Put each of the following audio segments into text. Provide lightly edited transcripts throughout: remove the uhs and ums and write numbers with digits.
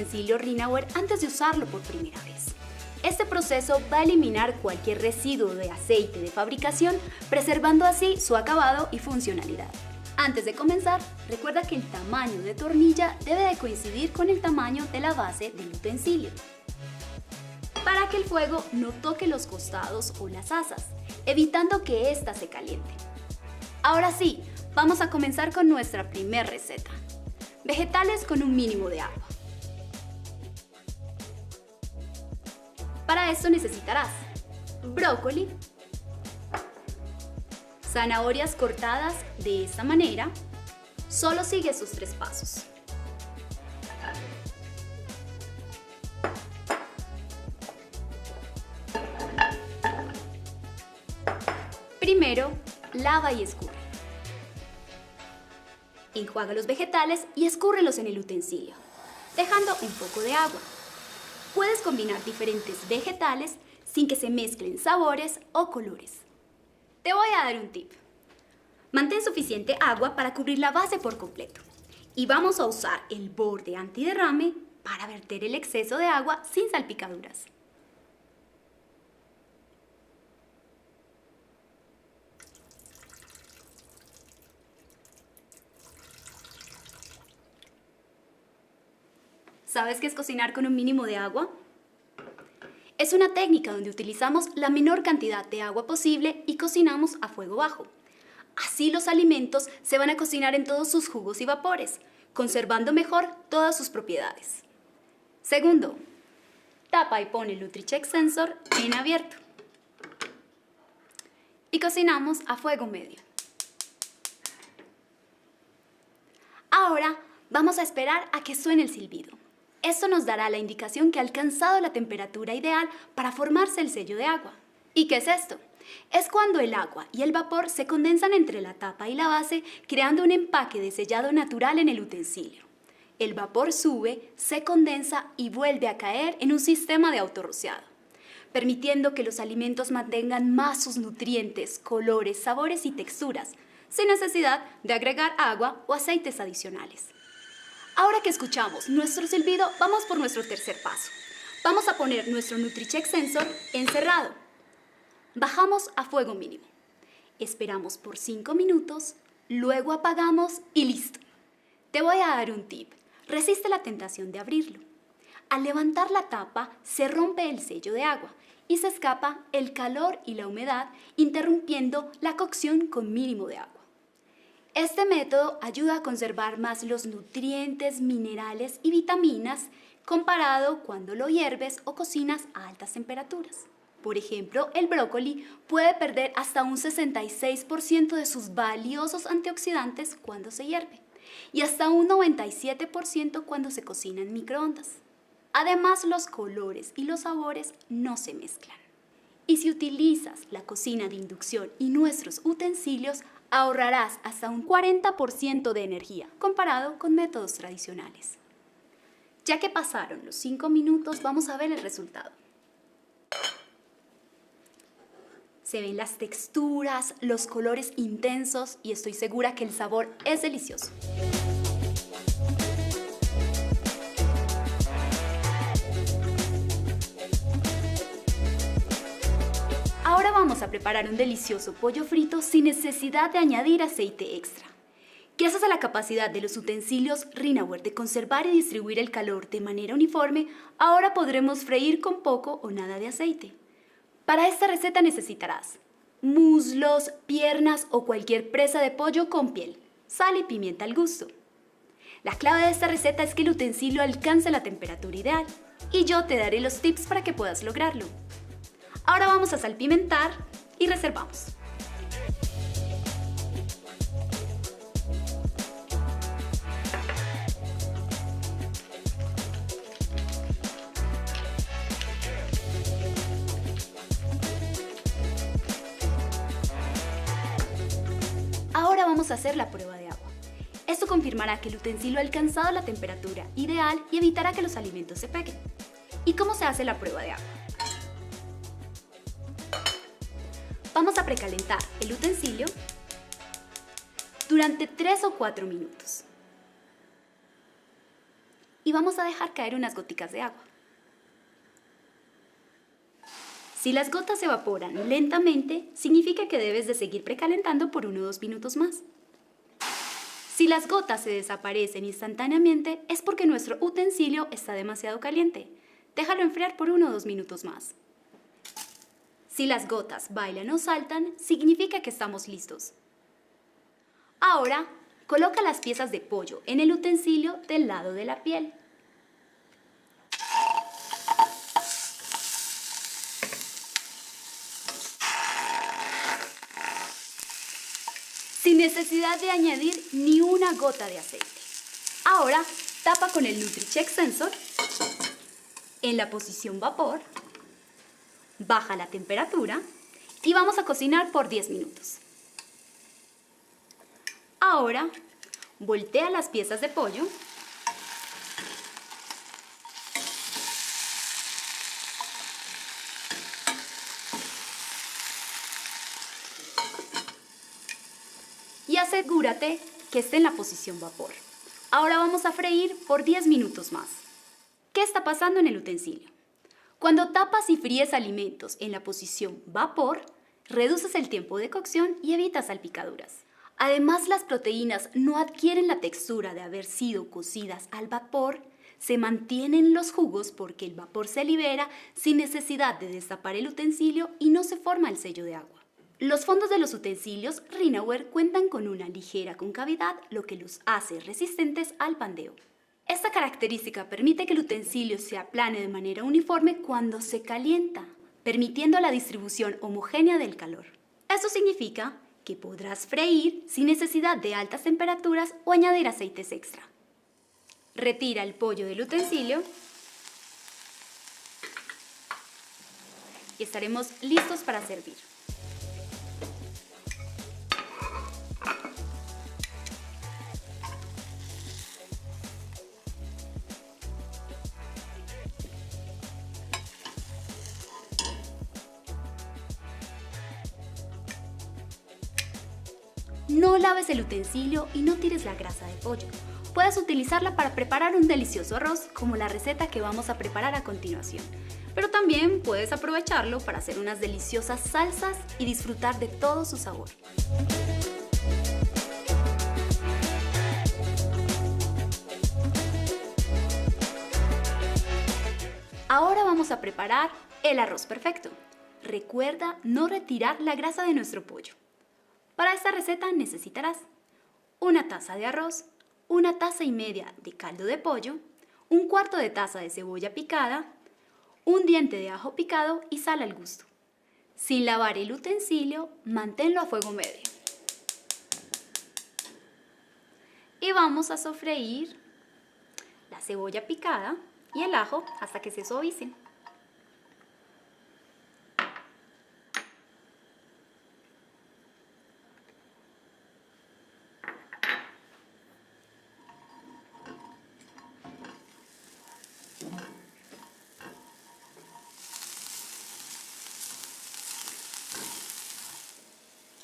utensilio Rinaware antes de usarlo por primera vez. Este proceso va a eliminar cualquier residuo de aceite de fabricación, preservando así su acabado y funcionalidad. Antes de comenzar, recuerda que el tamaño de tu hornilla debe de coincidir con el tamaño de la base del utensilio, para que el fuego no toque los costados o las asas, evitando que ésta se caliente. Ahora sí, vamos a comenzar con nuestra primera receta. Vegetales con un mínimo de agua. Para esto necesitarás brócoli, zanahorias cortadas de esta manera. Solo sigue esos 3 pasos. Primero, lava y escurre. Enjuaga los vegetales y escúrrelos en el utensilio, dejando un poco de agua. Puedes combinar diferentes vegetales sin que se mezclen sabores o colores. Te voy a dar un tip. Mantén suficiente agua para cubrir la base por completo. Y vamos a usar el borde antiderrame para verter el exceso de agua sin salpicaduras. ¿Sabes qué es cocinar con un mínimo de agua? Es una técnica donde utilizamos la menor cantidad de agua posible y cocinamos a fuego bajo. Así los alimentos se van a cocinar en todos sus jugos y vapores, conservando mejor todas sus propiedades. Segundo, tapa y pon el NutriCheck Sensor en abierto. Y cocinamos a fuego medio. Ahora vamos a esperar a que suene el silbido. Esto nos dará la indicación que ha alcanzado la temperatura ideal para formarse el sello de agua. ¿Y qué es esto? Es cuando el agua y el vapor se condensan entre la tapa y la base, creando un empaque de sellado natural en el utensilio. El vapor sube, se condensa y vuelve a caer en un sistema de autorrociado, permitiendo que los alimentos mantengan más sus nutrientes, colores, sabores y texturas, sin necesidad de agregar agua o aceites adicionales. Ahora que escuchamos nuestro silbido, vamos por nuestro tercer paso. Vamos a poner nuestro NutriCheck Sensor encerrado. Bajamos a fuego mínimo. Esperamos por 5 minutos, luego apagamos y listo. Te voy a dar un tip. Resiste la tentación de abrirlo. Al levantar la tapa, se rompe el sello de agua y se escapa el calor y la humedad, interrumpiendo la cocción con mínimo de agua. Este método ayuda a conservar más los nutrientes, minerales y vitaminas comparado cuando lo hierves o cocinas a altas temperaturas. Por ejemplo, el brócoli puede perder hasta un 66% de sus valiosos antioxidantes cuando se hierve y hasta un 97% cuando se cocina en microondas. Además, los colores y los sabores no se mezclan. Y si utilizas la cocina de inducción y nuestros utensilios, ahorrarás hasta un 40% de energía comparado con métodos tradicionales. Ya que pasaron los 5 minutos, vamos a ver el resultado. Se ven las texturas, los colores intensos y estoy segura que el sabor es delicioso. Ahora vamos a preparar un delicioso pollo frito sin necesidad de añadir aceite extra. Gracias a la capacidad de los utensilios Rinaware de conservar y distribuir el calor de manera uniforme, ahora podremos freír con poco o nada de aceite. Para esta receta necesitarás muslos, piernas o cualquier presa de pollo con piel, sal y pimienta al gusto. La clave de esta receta es que el utensilio alcance la temperatura ideal y yo te daré los tips para que puedas lograrlo. Ahora vamos a salpimentar y reservamos. Ahora vamos a hacer la prueba de agua. Esto confirmará que el utensilio ha alcanzado la temperatura ideal y evitará que los alimentos se peguen. ¿Y cómo se hace la prueba de agua? Vamos a precalentar el utensilio durante 3 o 4 minutos. y vamos a dejar caer unas goticas de agua. Si las gotas se evaporan lentamente, significa que debes de seguir precalentando por 1 o 2 minutos más. Si las gotas se desaparecen instantáneamente, es porque nuestro utensilio está demasiado caliente. Déjalo enfriar por 1 o 2 minutos más. Si las gotas bailan o saltan, significa que estamos listos. Ahora, coloca las piezas de pollo en el utensilio del lado de la piel. Sin necesidad de añadir ni una gota de aceite. Ahora, tapa con el NutriCheck Sensor en la posición vapor, baja la temperatura y vamos a cocinar por 10 minutos. Ahora, voltea las piezas de pollo . Y asegúrate que esté en la posición vapor. Ahora vamos a freír por 10 minutos más. ¿Qué está pasando en el utensilio? Cuando tapas y fríes alimentos en la posición vapor, reduces el tiempo de cocción y evitas salpicaduras. Además, las proteínas no adquieren la textura de haber sido cocidas al vapor, se mantienen los jugos porque el vapor se libera sin necesidad de destapar el utensilio y no se forma el sello de agua. Los fondos de los utensilios Rhinaware cuentan con una ligera concavidad, lo que los hace resistentes al bandeo. Esta característica permite que el utensilio se aplane de manera uniforme cuando se calienta, permitiendo la distribución homogénea del calor. Esto significa que podrás freír sin necesidad de altas temperaturas o añadir aceites extra. Retira el pollo del utensilio y estaremos listos para servir. No laves el utensilio y no tires la grasa de pollo. Puedes utilizarla para preparar un delicioso arroz, como la receta que vamos a preparar a continuación. Pero también puedes aprovecharlo para hacer unas deliciosas salsas y disfrutar de todo su sabor. Ahora vamos a preparar el arroz perfecto. Recuerda no retirar la grasa de nuestro pollo. Para esta receta necesitarás 1 taza de arroz, 1,5 tazas de caldo de pollo, 1/4 de taza de cebolla picada, 1 diente de ajo picado y sal al gusto. Sin lavar el utensilio, manténlo a fuego medio. Y vamos a sofreír la cebolla picada y el ajo hasta que se suavicen.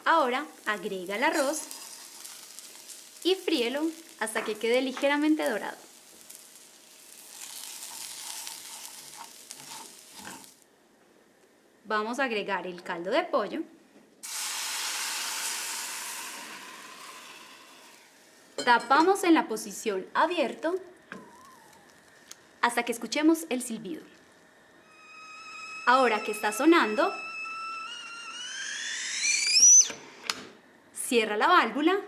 Ahora agrega el arroz y fríelo hasta que quede ligeramente dorado. Vamos a agregar el caldo de pollo. Tapamos en la posición abierto hasta que escuchemos el silbido. Ahora que está sonando, cierra la válvula,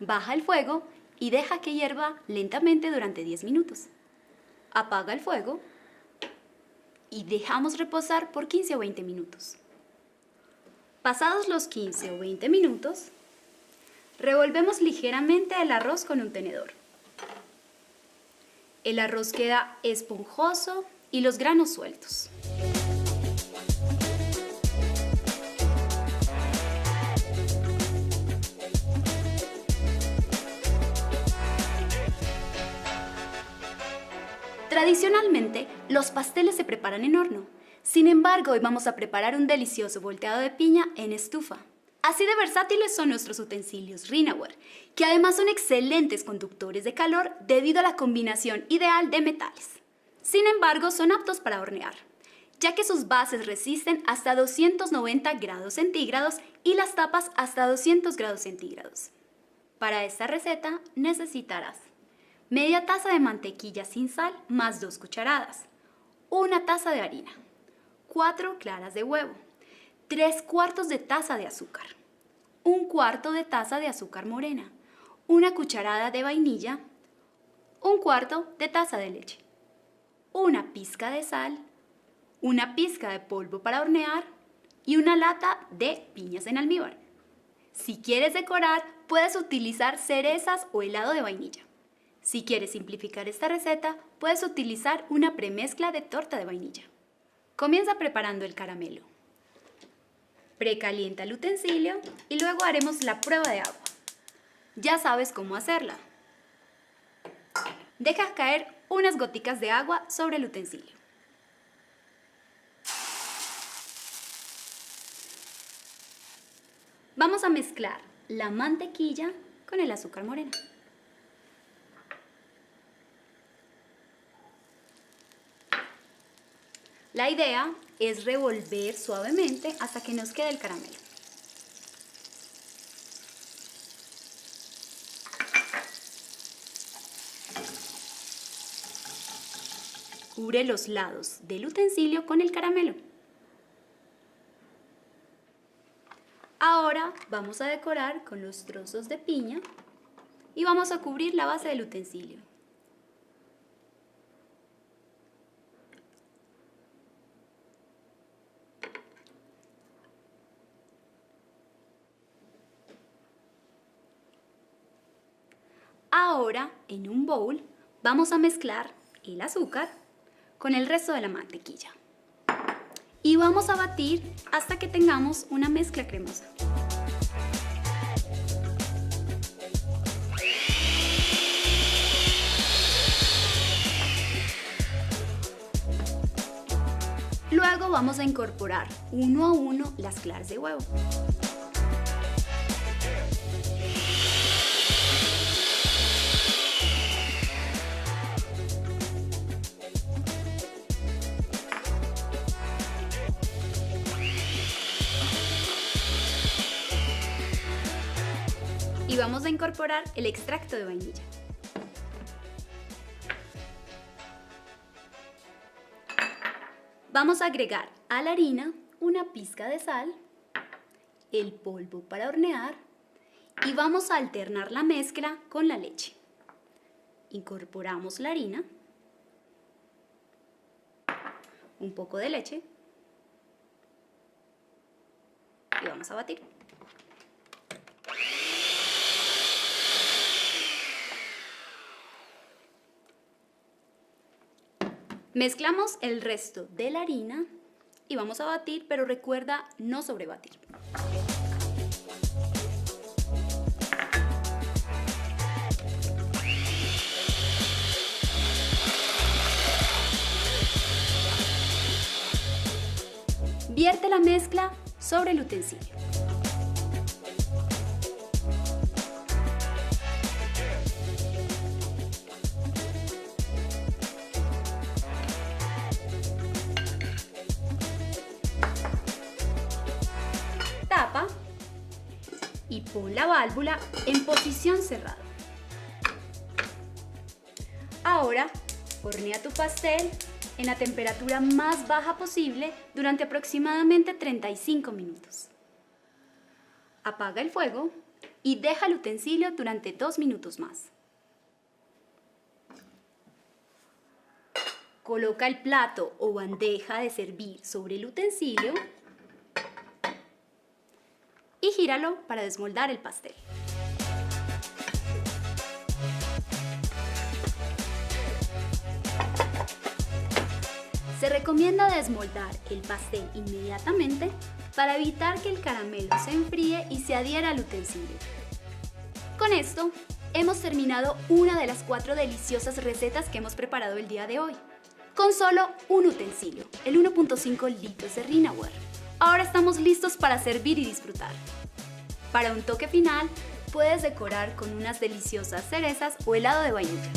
baja el fuego y deja que hierva lentamente durante 10 minutos. Apaga el fuego y dejamos reposar por 15 o 20 minutos. Pasados los 15 o 20 minutos, revolvemos ligeramente el arroz con un tenedor. El arroz queda esponjoso y los granos sueltos. Tradicionalmente, los pasteles se preparan en horno. Sin embargo, hoy vamos a preparar un delicioso volteado de piña en estufa. Así de versátiles son nuestros utensilios Rinaware, que además son excelentes conductores de calor debido a la combinación ideal de metales. Sin embargo, son aptos para hornear, ya que sus bases resisten hasta 290 grados centígrados y las tapas hasta 200 grados centígrados. Para esta receta necesitarás media taza de mantequilla sin sal más 2 cucharadas, una taza de harina, 4 claras de huevo, 3/4 de taza de azúcar, 1/4 de taza de azúcar morena, una cucharada de vainilla, 1/4 de taza de leche, una pizca de sal, una pizca de polvo para hornear y una lata de piñas en almíbar. Si quieres decorar, puedes utilizar cerezas o helado de vainilla. Si quieres simplificar esta receta, puedes utilizar una premezcla de torta de vainilla. Comienza preparando el caramelo. Precalienta el utensilio y luego haremos la prueba de agua. Ya sabes cómo hacerla. Deja caer unas goticas de agua sobre el utensilio. Vamos a mezclar la mantequilla con el azúcar morena. La idea es revolver suavemente hasta que nos quede el caramelo. Cubre los lados del utensilio con el caramelo. Ahora vamos a decorar con los trozos de piña y vamos a cubrir la base del utensilio. Ahora, en un bowl, vamos a mezclar el azúcar con el resto de la mantequilla. Y vamos a batir hasta que tengamos una mezcla cremosa. Luego vamos a incorporar uno a uno las claras de huevo. Y vamos a incorporar el extracto de vainilla. Vamos a agregar a la harina una pizca de sal, el polvo para hornear y vamos a alternar la mezcla con la leche. Incorporamos la harina, un poco de leche y vamos a batir. Mezclamos el resto de la harina y vamos a batir, pero recuerda no sobrebatir. Vierte la mezcla sobre el utensilio. Tapa y pon la válvula en posición cerrada. Ahora hornea tu pastel en la temperatura más baja posible durante aproximadamente 35 minutos. Apaga el fuego y deja el utensilio durante 2 minutos más. Coloca el plato o bandeja de servir sobre el utensilio y gíralo para desmoldar el pastel. Se recomienda desmoldar el pastel inmediatamente para evitar que el caramelo se enfríe y se adhiera al utensilio. Con esto, hemos terminado una de las 4 deliciosas recetas que hemos preparado el día de hoy, con solo un utensilio, el 1.5 litros de Rinaware. Ahora estamos listos para servir y disfrutar. Para un toque final, puedes decorar con unas deliciosas cerezas o helado de vainilla.